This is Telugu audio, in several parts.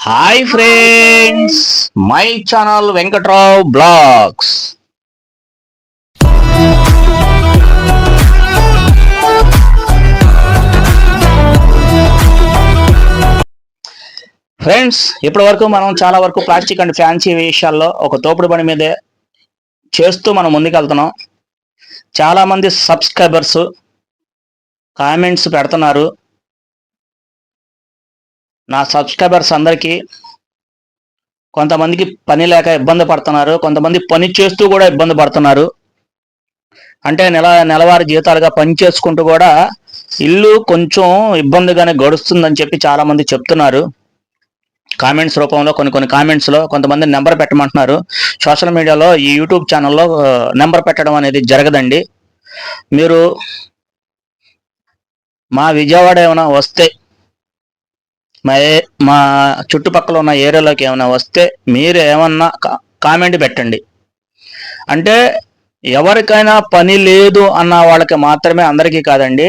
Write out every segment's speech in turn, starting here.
Hi friends, my channel Venkatrao blogs. Friends, ఇప్పటి వరకు మనం చాలా వరకు ప్లాస్టిక్ అండ్ ఫ్యాన్సీ విషయాల్లో ఒక తోపుడు పని మీదే చేస్తూ మనం ముందుకెళ్తున్నాం. చాలామంది సబ్స్క్రైబర్స్ కామెంట్స్ పెడుతున్నారు. నా సబ్స్క్రైబర్స్ అందరికీ కొంతమందికి పని లేక ఇబ్బంది పడుతున్నారు, కొంతమంది పని చేస్తూ కూడా ఇబ్బంది పడుతున్నారు. అంటే నెలవారీ జీతాలుగా పని చేసుకుంటూ కూడా ఇల్లు కొంచెం ఇబ్బందిగానే గడుస్తుందని చెప్పి చాలామంది చెప్తున్నారు. కామెంట్స్ రూపంలో కొన్ని కామెంట్స్లో కొంతమంది నెంబర్ పెట్టమంటున్నారు. సోషల్ మీడియాలో ఈ యూట్యూబ్ ఛానల్లో నెంబర్ పెట్టడం అనేది జరగదండి. మీరు మా విజయవాడ ఏమైనా వస్తే, మా చుట్టుపక్కల ఉన్న ఏరియాలోకి ఏమైనా వస్తే మీరు ఏమన్నా కామెంట్ పెట్టండి. అంటే ఎవరికైనా పని లేదు అన్న వాళ్ళకి మాత్రమే, అందరికీ కాదండి.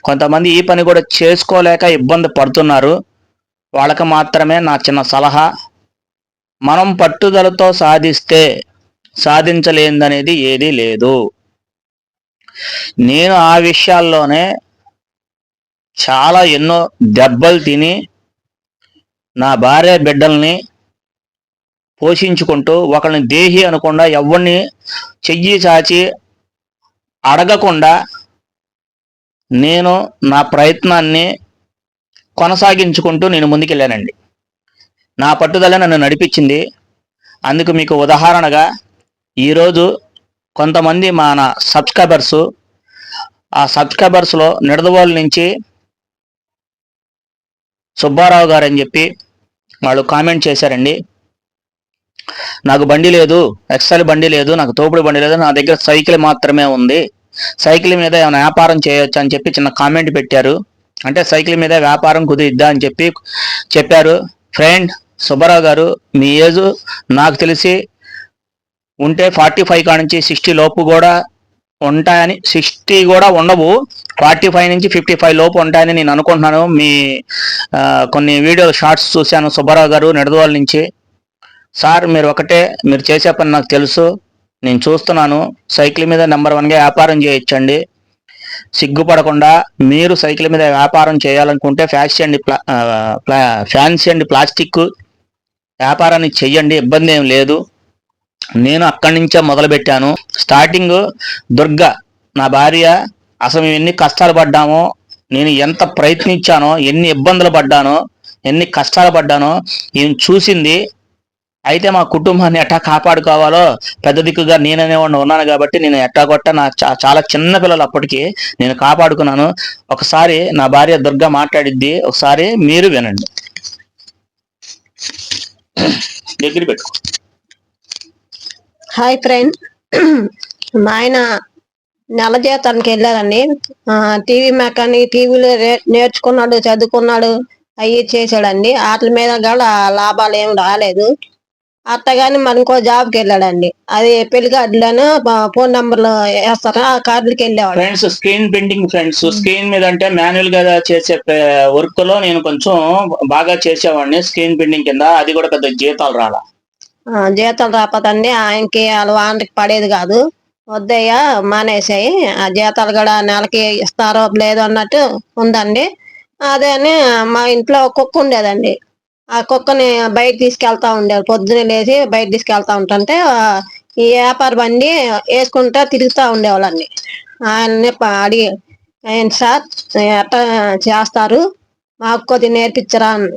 కొంతమంది ఈ పని కూడా చేసుకోలేక ఇబ్బంది పడుతున్నారు. వాళ్ళకి మాత్రమే నా చిన్న సలహా, మనం పట్టుదలతో సాధిస్తే సాధించలేనిదనేది ఏదీ లేదు. నేను ఆ విషయాల్లోనే చాలా ఎన్నో దెబ్బలు తిని నా భార్య బిడ్డల్ని పోషించుకుంటూ, ఒకరిని దేహి అనకుండా ఎవరిని చెయ్యి చాచి అడగకుండా నేను నా ప్రయత్నాన్ని కొనసాగించుకుంటూ నేను ముందుకెళ్ళానండి. నా పట్టుదల నన్ను నడిపించింది. అందుకు మీకు ఉదాహరణగా ఈరోజు కొంతమంది మన సబ్స్క్రైబర్సు, ఆ సబ్స్క్రైబర్స్లో నిడదవోలు నుంచి సుబ్బారావు గారు అని చెప్పి వాళ్ళు కామెంట్ చేశారండి. నాకు బండి లేదు, ఎక్సెల్ బండి లేదు, నాకు తోపుడు బండి లేదు, నా దగ్గర సైకిల్ మాత్రమే ఉంది, సైకిల్ మీద ఏమైనా వ్యాపారం చేయొచ్చు అని చెప్పి చిన్న కామెంట్ పెట్టారు. అంటే సైకిల్ మీద వ్యాపారం కుదిరిద్దా అని చెప్పి చెప్పారు. ఫ్రెండ్ సుబ్బారావు గారు, మీ ఏజ్ నాకు తెలిసి ఉంటే 45 కాడ నుంచి 60 లోపు కూడా ఉంటాయని, 60 కూడా ఉండవు, 45 నుంచి 55 లోపు ఉంటాయని నేను అనుకుంటున్నాను. మీ కొన్ని వీడియో షార్ట్స్ చూశాను సుబ్బారావు గారు నిడదవోలు నుంచి. సార్, మీరు చేసే పని నాకు తెలుసు, నేను చూస్తున్నాను. సైకిల్ మీద నెంబర్ 1గా వ్యాపారం చేయొచ్చండి. సిగ్గుపడకుండా మీరు సైకిల్ మీద వ్యాపారం చేయాలనుకుంటే ఫ్యాన్సీ అండ్ ప్లాస్టిక్ వ్యాపారాన్ని చెయ్యండి, ఇబ్బంది ఏం లేదు. నేను అక్కడి నుంచే మొదలుపెట్టాను. స్టార్టింగ్ దుర్గా నా భార్య, అసలు మేము ఎన్ని కష్టాలు పడ్డామో, నేను ఎంత ప్రయత్నించానో, ఎన్ని ఇబ్బందులు పడ్డానో, ఎన్ని కష్టాలు పడ్డానో ఈయన చూసింది. అయితే మా కుటుంబాన్ని ఎట్టా కాపాడుకోవాలో పెద్ద దిక్కుగా నేననేవాడిని ఉన్నాను కాబట్టి నేను ఎట్టాగొట్ట నా చాలా చిన్న పిల్లలు అప్పటికి నేను కాపాడుకున్నాను. ఒకసారి నా భార్య దుర్గా మాట్లాడిద్ది, ఒకసారి మీరు వినండి. దగ్గర పెట్టుకో. హాయ్ ఫ్రెండ్, మా ఆయన నెల జీతానికి వెళ్ళారండి. టీవీ మెకానిక్, టీవీలో నేర్చుకున్నాడు, చదువుకున్నాడు, అవి చేశాడండి. వాటి మీద కూడా లాభాలు ఏమి రాలేదు. అట్టగాని మరి ఇంకో జాబ్కి వెళ్ళాడండి. అది పెళ్లి కార్డులను ఫోన్ నెంబర్లు వేస్తారా, ఆ కార్డులకి వెళ్ళేవాడు. Friends, screen printing friends, screen మీద అంటే మాన్యువల్ గా చేసే వర్క్ లో నేను కొంచెం బాగా చేసేవాడిని. స్క్రీన్ ప్రింటింగ్ కింద అది కూడా పెద్ద జీతాలు రాలా. జీతాలు రాకపోతండి ఆయనకి, వాళ్ళ వానికి పడేది కాదు. వద్దయ్యా మానేసాయి, ఆ జీతాలు కూడా నెలకి ఇస్తారో లేదో అన్నట్టు ఉందండి. అదే అని మా ఇంట్లో కుక్క ఉండేదండి. ఆ కుక్కని బయట తీసుకెళ్తా ఉండేది. పొద్దున్నే లేచి బయట తీసుకెళ్తా ఉంటుంటే ఈ వ్యాపార బండి వేసుకుంటా తిరుగుతూ ఉండేవాళ్ళండి. ఆయన్ని అడిగి, ఏంటి సార్ ఎట్లా చేస్తారు, మాకు కొద్దిగా నేర్పించరా అని.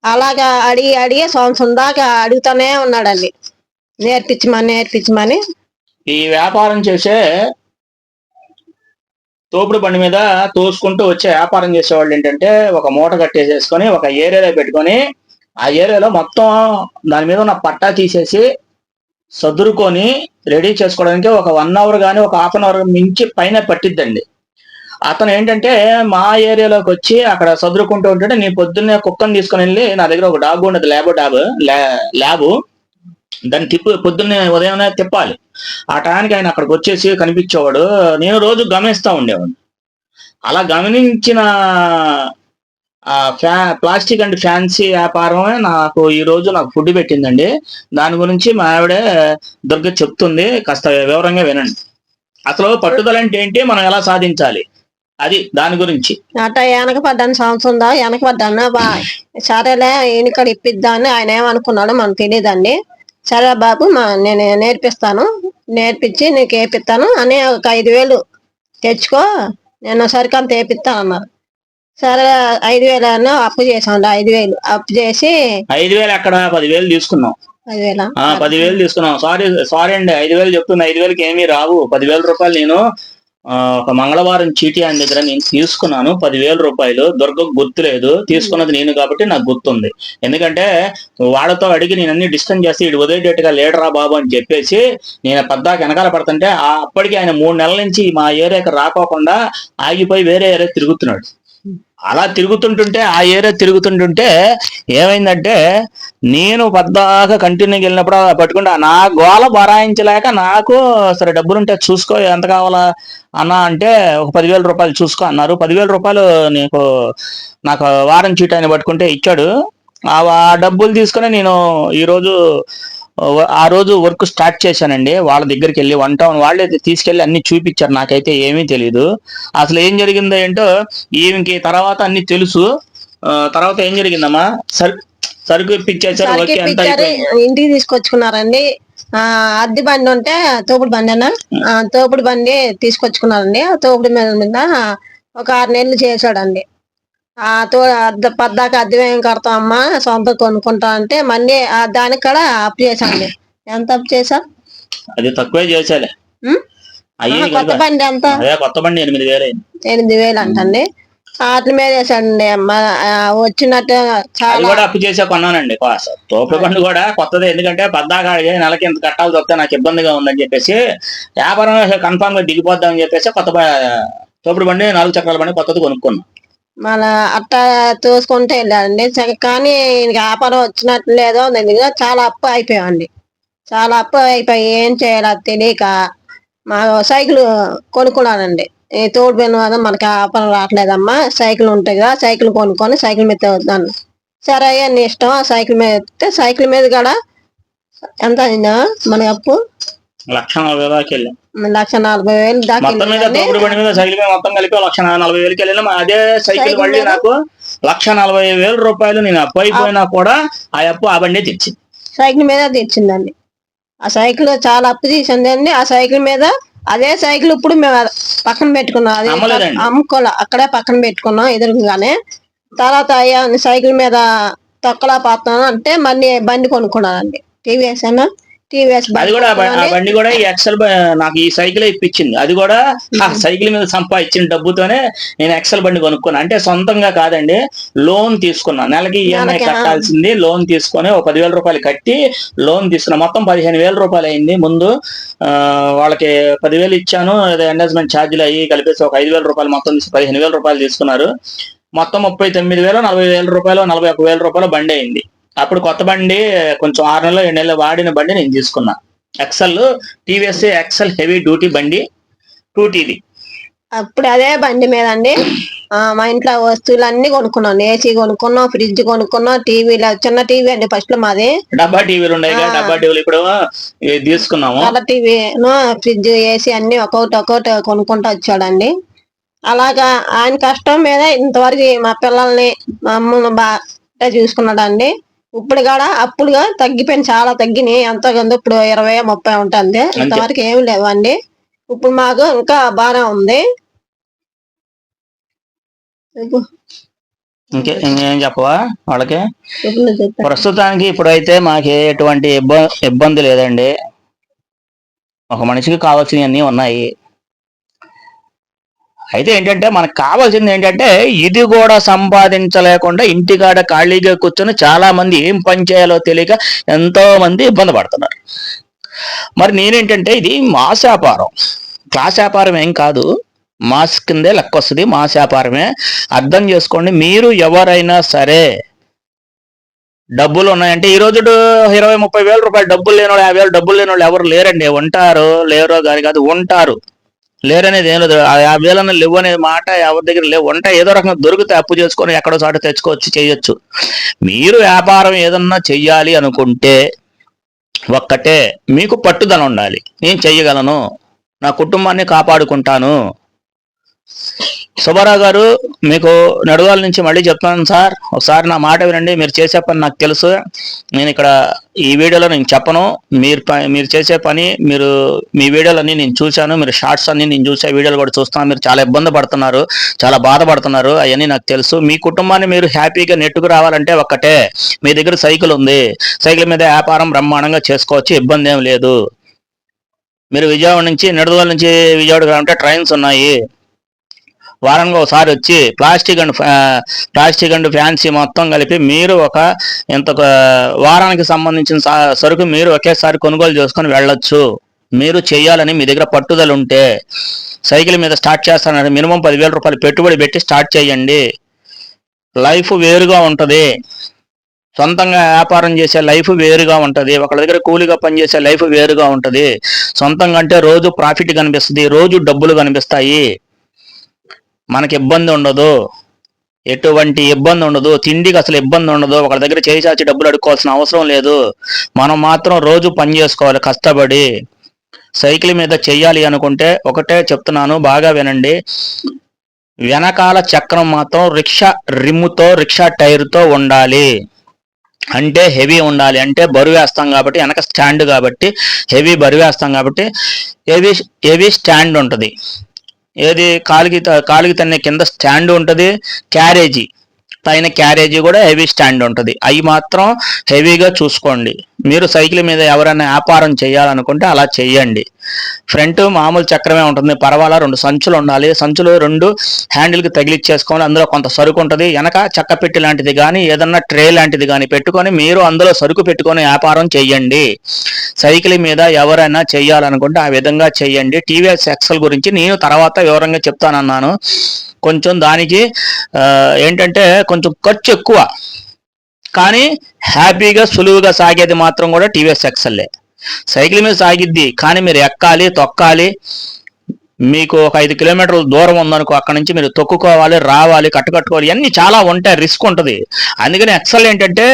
అలాగా అడిగి అడిగి సంవత్సరం దాకా అడుగుతానే ఉన్నాడండి, నేర్పించమని. ఈ వ్యాపారం చేసే తోపుడు బండి మీద తోసుకుంటూ వచ్చే వ్యాపారం చేసేవాళ్ళు ఏంటంటే, ఒక మూట కట్టేసేసుకొని ఒక ఏరియాలో పెట్టుకొని, ఆ ఏరియాలో మొత్తం దాని మీద ఉన్న పట్టా తీసేసి సదురుకొని రెడీ చేసుకోవడానికి ఒక 1 అవర్ కానీ ఒక హాఫ్ అన్ అవర్ మించి పైన పట్టిద్దండి. అతను ఏంటంటే మా ఏరియాలోకి వచ్చి అక్కడ సదురుకుంటూ ఉంటుంటే, నేను పొద్దున్నే కుక్కను తీసుకొని వెళ్ళి, నా దగ్గర ఒక డాగ్ ఉండదు, ల్యాబు, దాన్ని పొద్దున్నే ఉదయం తిప్పాలి. ఆ టయానికి ఆయన అక్కడికి వచ్చేసి కనిపించేవాడు. నేను రోజు గమనిస్తూ ఉండేవాడిని. అలా గమనించిన ప్లాస్టిక్ అండ్ ఫ్యాన్సీ వ్యాపారమే నాకు ఈ రోజు నాకు ఫుడ్ పెట్టిందండి. దాని గురించి మా ఆవిడ దుర్గ చెప్తుంది, కాస్త వివరంగా వినండి. అసలు పట్టుదల అంటే ఏంటి, మనం ఎలా సాధించాలి, అది దాని గురించి. అట్ట వెనకపడ్డాను, సంవత్సరం దా వెనకపడ్డాను. సరేలే ఈయనక్కడ ఇప్పిద్దామని ఆయన ఏమనుకున్నాడో మనకు తెలియదండి. సరే బాబు, నేను నేర్పిస్తాను, నేర్పించి నీకు వేపిస్తాను అని ఒక 5,000 తెచ్చుకో, నేను సరికంత వేపిస్తాను అన్నారు. సరే 5,000 అన్న అప్పు చేసాం. 5,000 అప్పు చేసి 5,000 అక్కడ 10,000 తీసుకున్నాం. 10,000 10,000 తీసుకున్నాం. సారీ అండి, 5,000 చెప్తున్నా. 5,000కి ఏమీ రావు. 10,000 రూపాయలు నేను ఒక మంగళవారం చీటీ ఆయన దగ్గర నేను తీసుకున్నాను. 10,000 రూపాయలు. దుర్గకు గుర్తులేదు, తీసుకున్నది నేను కాబట్టి నాకు గుర్తుంది. ఎందుకంటే వాళ్ళతో అడిగి నేను అన్ని డిస్కస్ చేసి ఇటు వదిలేటట్టుగా లేడరా బాబు అని చెప్పేసి నేను పద్దాక వెనకాల పడుతుంటే అప్పటికి ఆయన 3 నెలల నుంచి మా ఏరియాకి రాకోకుండా ఆగిపోయి వేరే ఏరియా తిరుగుతున్నాడు. అలా తిరుగుతుంటుంటే ఆ ఏరియా తిరుగుతుంటుంటే ఏమైందంటే నేను పద్దాక కంటిన్యూకి వెళ్ళినప్పుడు పట్టుకుంటే నా గోల బరాయించలేక నాకు సరే డబ్బులుంటే చూసుకో ఎంత కావాలా అన్నా అంటే ఒక 10,000 రూపాయలు చూసుకో అన్నారు. 10,000 రూపాయలు నాకు వారం చీట ఆయన పట్టుకుంటే ఇచ్చాడు. ఆ డబ్బులు తీసుకుని నేను ఈరోజు ఆ రోజు వర్క్ స్టార్ట్ చేశానండి. వాళ్ళ దగ్గరికి వెళ్ళి 1 టౌన్ వాళ్ళే తీసుకెళ్ళి అన్ని చూపించారు. నాకైతే ఏమీ తెలియదు అసలు ఏం జరిగిందో ఏంటో. ఈమెకి తర్వాత అన్ని తెలుసు. తర్వాత ఏం జరిగిందమ్మా, సరుకు ఇప్పించేసారు. ఓకే, అంతా ఇంటికి తీసుకొచ్చుకున్నారండి. అద్దె బండి ఉంటే తోపుడు బండి అన్న తోపుడు బండి తీసుకొచ్చుకున్నారండి. ఆ తోపుడు మీద ఒక 6 నెలలు చేశాడండి. పద్దాక అద్దె ఏం కడతామమ్మా, సొంత కొనుక్కుంటా అంటే మళ్ళీ దానికి కూడా అప్పు చేశాండి. ఎంత అప్పు చేశా? అది తక్కువే చేశాలే. కొత్త బండి ఎంత? కొత్త బండి 8,000 8,000 అంటండి. వాటి మీద వేసాడండి. వచ్చినట్టు చాలా కూడా అప్పు చేసే కొన్నానండి. తోపుడు బండి కూడా కొత్తది. ఎందుకంటే పద్దాక నెలకి ఎంత కట్టాల్సి వస్తే నాకు ఇబ్బందిగా ఉందని చెప్పేసి వ్యాపారం కన్ఫామ్ గా దిగిపోద్దామని చెప్పేసి కొత్త తోపుడు బండి 4 చక్రాల బండి కొత్తది కొనుక్కున్నాం. మన అట్ట తోసుకుంటే వెళ్ళాడండి. కానీ వ్యాపారం వచ్చినట్టు లేదో చాలా అప్పు అయిపోయామండి. చాలా అప్పు అయిపోయి ఏం చేయాలో తెలియక మా సైకిల్ కొనుక్కున్నానండి. ఈ తోడు పోయిన మనకి వ్యాపారం రావట్లేదమ్మా, సైకిల్ ఉంటాయి కదా, సైకిల్ కొనుక్కొని సైకిల్ మీద వద్దాను. సరే అయ్యా నీ ఇష్టం. సైకిల్ మీద ఎత్తే సైకిల్ మీద కూడా ఎంత అయిందా మన అప్పు? 1,40,000 దాకా వెళ్ళాం. 1,40,000 దాకా సైకిల్ మీద మొత్తం కలిపి 1,40,000కి వెళ్ళినాం. అదే సైకిల్ మళ్ళీ నాకు 1,40,000 రూపాయలు నేను అప్పు అయిపోయినా కూడా ఆ అప్పు ఆ బండి తెచ్చింది. సైకిల్ మీద తెచ్చిందండి. ఆ సైకిల్ చాలా అప్పు తీసిందండి. ఆ సైకిల్ మీద అదే సైకిల్ ఇప్పుడు మేము పక్కన పెట్టుకున్నాం. అది అమ్ముకోలే, అక్కడే పక్కన పెట్టుకున్నాం ఎదురుగానే. తర్వాత అయ్యా సైకిల్ మీద తొక్కలా పోతాను అంటే మళ్ళీ బండి కొనుక్కున్నానండి. టీవీఎస్ అన్నా అది కూడా ఆ బండి కూడా ఈ ఎక్సెల్ నాకు ఈ సైకిల్ ఇప్పించింది. అది కూడా ఆ సైకిల్ మీద సంపాదించిన డబ్బుతోనే నేను ఎక్సెల్ బండి కొనుక్కున్నా. అంటే సొంతంగా కాదండి, లోన్ తీసుకున్నా. నెలకి ఈఎంఐ కట్టాల్సింది లోన్ తీసుకొని ఒక 10,000 రూపాయలు కట్టి లోన్ తీసుకున్నా. మొత్తం 15,000 రూపాయలు అయింది. ముందు వాళ్ళకి 10,000 ఇచ్చాను. ఎంగేజ్మెంట్ ఛార్జీలు అయ్యి కలిపేసి ఒక 5,000 రూపాయలు మొత్తం తీసి 15,000 రూపాయలు తీసుకున్నారు. మొత్తం 39,000, 40,000 రూపాయలు, 41,000 రూపాయలు బండి అయింది. అప్పుడు కొత్త బండి కొంచెం 6 నెలలు 7 నెలలు వాడిన బండి నేను తీసుకున్నా. Excel, TVS Excel heavy duty బండి 2Tది. అప్పుడు అదే బండి మీద అండి మా ఇంట్లో వస్తువులు అన్ని కొనుక్కున్నాం. ఏసీ కొనుక్కున్నాం, ఫ్రిడ్జ్ కొనుక్కున్నాం, టీవీలో చిన్న టీవీ అండి ఫస్ట్ లో మాది. డబ్బా టీవీలు ఉన్నాయి, డబ్బా టీవీలు ఇప్పుడు తీసుకున్నాము. కలర్ టీవీ, ఫ్రిడ్జ్, ఏసీ అన్ని ఒక్కొక్కటి కొనుక్కుంటూ వచ్చాడండి. అలాగా ఆయన కష్టం మీద ఇంతవరకు మా పిల్లల్ని మా అమ్మను బాగా చూసుకున్నాడండి. ఇప్పుడు కూడా అప్పుడుగా తగ్గిపోయింది, చాలా తగ్గినాయి. ఎంతో కొంత ఇప్పుడు 20-30 ఉంటుంది. ఇంతవరకు ఏమి లేవండి. ఇప్పుడు మాకు ఇంకా బాగా ఉంది. ఇంకేం చెప్పవా వాళ్ళకి? ప్రస్తుతానికి ఇప్పుడైతే మాకు ఎటువంటి ఇబ్బంది లేదండి. ఒక మనిషికి కావాల్సినవన్నీ ఉన్నాయి. అయితే ఏంటంటే మనకు కావాల్సింది ఏంటంటే ఇది కూడా సంపాదించలేకుండా ఇంటికాడ ఖాళీగా కూర్చొని చాలా మంది ఏం పని చేయాలో తెలియక ఎంతో మంది ఇబ్బంది పడుతున్నారు. మరి నేనేంటంటే ఇది మాస్ వ్యాపారం, క్లాస్ వ్యాపారం ఏం కాదు. మాస్ కిందే లెక్క వస్తుంది, మాస్ వ్యాపారమే. అర్థం చేసుకోండి. మీరు ఎవరైనా సరే డబ్బులు ఉన్నాయంటే ఈ రోజు 20-30 వేల రూపాయలు డబ్బులు లేని వాళ్ళు, 50,000 డబ్బులు లేని వాళ్ళు ఎవరు లేరండి. ఉంటారు, లేరో కానీ కాదు, ఉంటారు. లేరనేది ఏం లేదు. ఆ 50,000 లేవు అనే మాట ఎవరి దగ్గర లేవు. ఉంటే ఏదో రకంగా దొరికితే అప్పు చేసుకొని ఎక్కడో చోట తెచ్చుకోవచ్చు, చేయొచ్చు. మీరు వ్యాపారం ఏదన్నా చెయ్యాలి అనుకుంటే ఒక్కటే మీకు పట్టుదల ఉండాలి. నేను చెయ్యగలను, నా కుటుంబాన్ని కాపాడుకుంటాను. సుబ్బారావు గారు, మీకు నడువాల నుంచి మళ్ళీ చెప్తాను సార్, ఒకసారి నా మాట వినండి. మీరు చేసే పని నాకు తెలుసు. నేను ఇక్కడ ఈ వీడియోలో నేను చెప్పను. మీరు చేసే పని, మీ వీడియోలన్నీ నేను చూశాను. మీరు షార్ట్స్ అన్ని నేను చూసే వీడియోలు కూడా చూస్తాను. మీరు చాలా ఇబ్బంది పడుతున్నారు, చాలా బాధపడుతున్నారు, అవన్నీ నాకు తెలుసు. మీ కుటుంబాన్ని మీరు హ్యాపీగా నెట్టుకు రావాలంటే ఒక్కటే, మీ దగ్గర సైకిల్ ఉంది, సైకిల్ మీద వ్యాపారం బ్రహ్మాండంగా చేసుకోవచ్చు, ఇబ్బంది ఏం లేదు. మీరు విజయవాడ నుంచి నడువాల నుంచి విజయవాడ కావాలంటే ట్రైన్స్ ఉన్నాయి. వారానికి ఒకసారి వచ్చి ప్లాస్టిక్ అండ్ ఫ్యాన్సీ మొత్తం కలిపి మీరు ఒక ఇంత వారానికి సంబంధించిన సరుకు మీరు ఒకేసారి కొనుగోలు చేసుకొని వెళ్ళొచ్చు. మీరు చేయాలని మీ దగ్గర పట్టుదల ఉంటే సైకిల్ మీద స్టార్ట్ చేస్తానంటే మినిమం 10,000 రూపాయలు పెట్టుబడి పెట్టి స్టార్ట్ చేయండి. లైఫ్ వేరుగా ఉంటుంది. సొంతంగా వ్యాపారం చేసే లైఫ్ వేరుగా ఉంటుంది. ఒకళ్ళ దగ్గర కూలీగా పనిచేసే లైఫ్ వేరుగా ఉంటుంది. సొంతంగా అంటే రోజు ప్రాఫిట్ కనిపిస్తుంది, రోజు డబ్బులు కనిపిస్తాయి, మనకి ఇబ్బంది ఉండదు, ఎటువంటి ఇబ్బంది ఉండదు, తిండికి అసలు ఇబ్బంది ఉండదు, ఒకళ్ళ దగ్గర చేసి డబ్బులు అడుక్కోవాల్సిన అవసరం లేదు. మనం మాత్రం రోజు పని చేసుకోవాలి కష్టపడి. సైకిల్ మీద చెయ్యాలి అనుకుంటే ఒకటే చెప్తున్నాను, బాగా వినండి. వెనకాల చక్రం మాత్రం రిక్షా టైర్తో ఉండాలి. అంటే హెవీ ఉండాలి, అంటే బరువు వేస్తాం కాబట్టి, వెనక స్టాండ్ కాబట్టి హెవీ బరువు వేస్తాం కాబట్టి హెవీ స్టాండ్ ఉంటుంది. ఏది కాలికి తన్నే కింద స్టాండ్ ఉంటుంది, క్యారేజీ పైన క్యారేజీ కూడా హెవీ స్టాండ్ ఉంటుంది. అవి మాత్రం హెవీగా చూసుకోండి. మీరు సైకిల్ మీద ఎవరైనా వ్యాపారం చేయాలనుకుంటే అలా చెయ్యండి. ఫ్రంట్ మామూలు చక్రమే ఉంటుంది, పర్వాలా. 2 సంచులు ఉండాలి. సంచులు 2 హ్యాండిల్కి తగిలిచ్చేసుకోవాలి. అందులో కొంత సరుకు ఉంటుంది. వెనక చెక్క పెట్టి లాంటిది కానీ ఏదన్నా ట్రే లాంటిది కానీ పెట్టుకొని మీరు అందులో సరుకు పెట్టుకొని వ్యాపారం చెయ్యండి. సైకిల్ మీద ఎవరైనా చెయ్యాలనుకుంటే ఆ విధంగా చెయ్యండి. టీవీఎస్ ఎక్సెల్ గురించి నేను తర్వాత వివరంగా చెప్తానన్నాను. కొంచెం దానికి ఏంటంటే కొంచెం ఖర్చు ఎక్కువ, కానీ హ్యాపీగా సులువుగా సాగేది మాత్రం కూడా టీవీఎస్ ఎక్సెల్లే. సైకిల్ మీద సాగిద్ది, కానీ మీరు ఎక్కాలి, తొక్కాలి. మీకు ఒక 5 కిలోమీటర్ల దూరం ఉందనుకో, అక్కడ నుంచి మీరు తొక్కుకోవాలి, రావాలి, కట్టుకోవాలి, ఇవన్నీ చాలా ఉంటాయి, రిస్క్ ఉంటుంది. అందుకని ఎక్సెల్ ఏంటంటే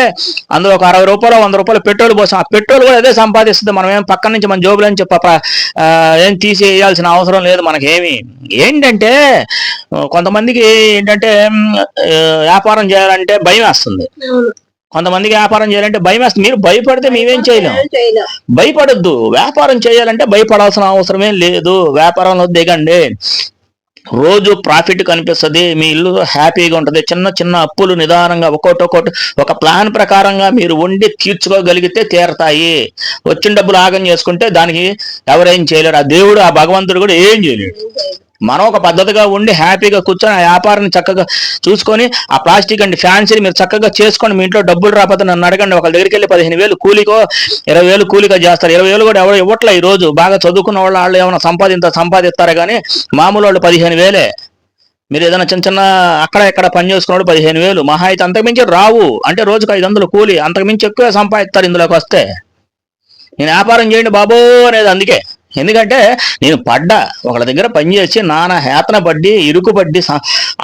అందులో ఒక 60 రూపాయలు 100 రూపాయలు పెట్రోల్ పోసాం, ఆ పెట్రోల్ కూడా అదే సంపాదిస్తుంది. మనం ఏం పక్కన నుంచి మన జోబులో నుంచి ఏం తీసేయాల్సిన అవసరం లేదు మనకేమి. ఏంటంటే కొంతమందికి ఏంటంటే వ్యాపారం చేయాలంటే భయం వేస్తుంది, కొంతమందికి వ్యాపారం చేయాలంటే భయం వేస్తుంది. మీరు భయపడితే మేమేం చేయలేము. భయపడొద్దు. వ్యాపారం చేయాలంటే భయపడాల్సిన అవసరమే లేదు. వ్యాపారంలో దిగండి, రోజు ప్రాఫిట్ కనిపిస్తుంది, మీ ఇల్లు హ్యాపీగా ఉంటుంది. చిన్న చిన్న అప్పులు నిదానంగా ఒక్కొక్కటి ఒక ప్లాన్ ప్రకారంగా మీరు వండి తీర్చుకోగలిగితే తీరతాయి. వచ్చిన డబ్బులు ఆగం చేసుకుంటే దానికి ఎవరేం చేయలేరు. ఆ దేవుడు, ఆ భగవంతుడు కూడా ఏం చేయలేడు. మనం ఒక పద్ధతిగా ఉండి హ్యాపీగా కూర్చొని ఆ వ్యాపారాన్ని చక్కగా చూసుకొని ఆ ప్లాస్టిక్ అండ్ ఫ్యాన్సీని మీరు చక్కగా చేసుకోండి. మీ ఇంట్లో డబ్బులు రాకపోతే నన్ను అడగండి. ఒకళ్ళ దగ్గరికి వెళ్ళి 15,000 కూలికో 20,000 కూలికో చేస్తారు. 20,000 కూడా ఎవరు ఇవ్వట్లే. ఈ రోజు బాగా చదువుకున్న వాళ్ళు ఏమైనా సంపాదిస్తారు, కానీ మామూలు వాళ్ళు 15,000. మీరు ఏదైనా చిన్న చిన్న అక్కడ ఎక్కడ పని చేసుకున్నాడు 15,000, మహా అయితే అంతకుమించి రావు. అంటే రోజుకు 500 కూలి, అంతకుమించి ఎక్కువే సంపాదిస్తారు ఇందులోకి వస్తే. నేను వ్యాపారం చేయండి బాబో అనేది అందుకే. ఎందుకంటే నేను ఒకళ్ళ దగ్గర పనిచేసి నానా హేతన పడ్డి, ఇరుకు పడ్డి,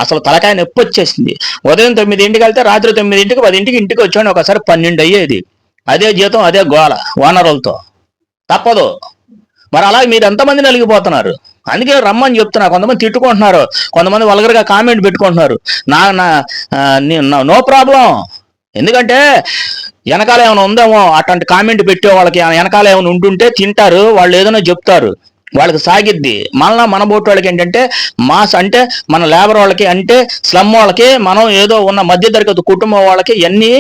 అసలు తలకాయ నొప్పి వచ్చేసింది. ఉదయం 9ంటికి వెళ్తే రాత్రి 9ంటికి 10ంటికి ఇంటికి వచ్చాను. ఒకసారి 12 అయ్యేది. అదే జీతం, అదే గోల ఓనరులతో. తప్పదు మరి. అలా మీరు ఎంతమంది నలిగిపోతున్నారు. అందుకే రమ్మని చెప్తున్నా. కొంతమంది తిట్టుకుంటున్నారు, కొంతమంది వల్గర్గా కామెంట్ పెట్టుకుంటున్నారు. No problem. ఎందుకంటే వెనకాల ఏమైనా ఉందేమో, అట్లాంటి కామెంట్ పెట్టే వాళ్ళకి వెనకాల ఏమైనా ఉంటుంటే తింటారు, వాళ్ళు ఏదైనా చెప్తారు, వాళ్ళకి సాగిద్ది. మన బోట్ వాళ్ళకి ఏంటంటే మాస్ అంటే మన లేబర్ వాళ్ళకి, అంటే స్లమ్ వాళ్ళకి, మనం ఏదో ఉన్న మధ్యతరగతి కుటుంబం వాళ్ళకి ఇవన్నీ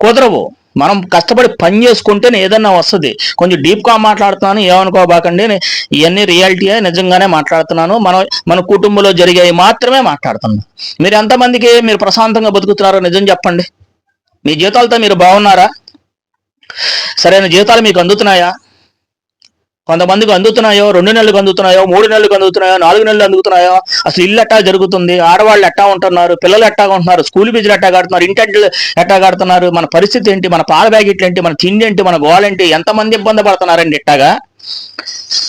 కుదరవు. మనం కష్టపడి పని చేసుకుంటేనే ఏదన్నా వస్తుంది. కొంచెం డీప్గా మాట్లాడుతున్నాను, ఏమనుకోబాకండి. ఇవన్నీ రియాలిటీయే, నిజంగానే మాట్లాడుతున్నాను. మన కుటుంబంలో జరిగేవి మాత్రమే మాట్లాడుతున్నాను. మీరు ఎంతమందికి మీరు ప్రశాంతంగా బతుకుతున్నారో నిజం చెప్పండి. మీ జీతాలతో మీరు బాగున్నారా? సరైన జీతాలు మీకు అందుతున్నాయా? కొంతమందికి అందుతున్నాయో, 2 నెలలకు అందుతున్నాయో, 3 నెలలకు అందుతున్నాయో, 4 నెలలు అందుతున్నాయో? అసలు ఇల్లు ఎట్టా జరుగుతుంది? ఆడవాళ్ళు ఎట్టా ఉంటున్నారు? పిల్లలు ఎట్టా ఉంటున్నారు? స్కూల్ ఫీజులు ఎట్టా కడుతున్నారు? ఇంటి ఎట్టా కడుతున్నారు? మన పరిస్థితి ఏంటి? మన పాల ప్యాకెట్లు ఏంటి? మన తిండి ఏంటి? మన గోళేంటి? ఎంతమంది ఇబ్బంది పడుతున్నారండి ఇట్టాగా?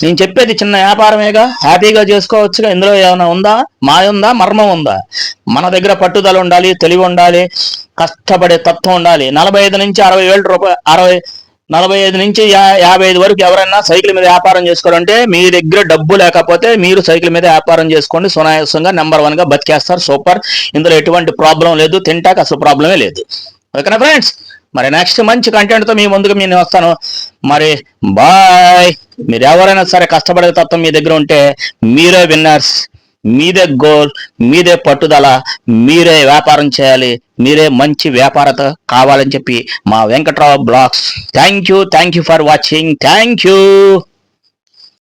నేను చెప్పేది చిన్న వ్యాపారమేగా, హ్యాపీగా చేసుకోవచ్చుగా. ఇందులో ఏమైనా ఉందా, మాయ ఉందా, మర్మం ఉందా? మన దగ్గర పట్టుదల ఉండాలి, తెలివి ఉండాలి, కష్టపడే తత్వం ఉండాలి. 45 నుంచి 60 వేల రూపాయలు, 45 నుంచి 55 వరకు ఎవరైనా సైకిల్ మీద వ్యాపారం చేసుకోవాలంటే మీ దగ్గర డబ్బు లేకపోతే మీరు సైకిల్ మీద వ్యాపారం చేసుకోండి. సునాయాసంగా నెంబర్ 1 గా బతికేస్తారు. సూపర్. ఇందులో ఎటువంటి ప్రాబ్లం లేదు. తింటాక అసలు ప్రాబ్లమే లేదు. ఓకేనా ఫ్రెండ్స్? మరి నెక్స్ట్ మంచి కంటెంట్తో మీ ముందుకు నేను వస్తాను. మరి బాయ్. మీరు ఎవరైనా సరే కష్టపడే తత్వం మీ దగ్గర ఉంటే మీరే విన్నర్స్. మీదే గోల్, మీదే పట్టుదల, మీరే వ్యాపారం చేయాలి, మీరే మంచి వ్యాపారత కావాలని చెప్పి మా Venkatrao blogs. Thank you for watching. Thank you.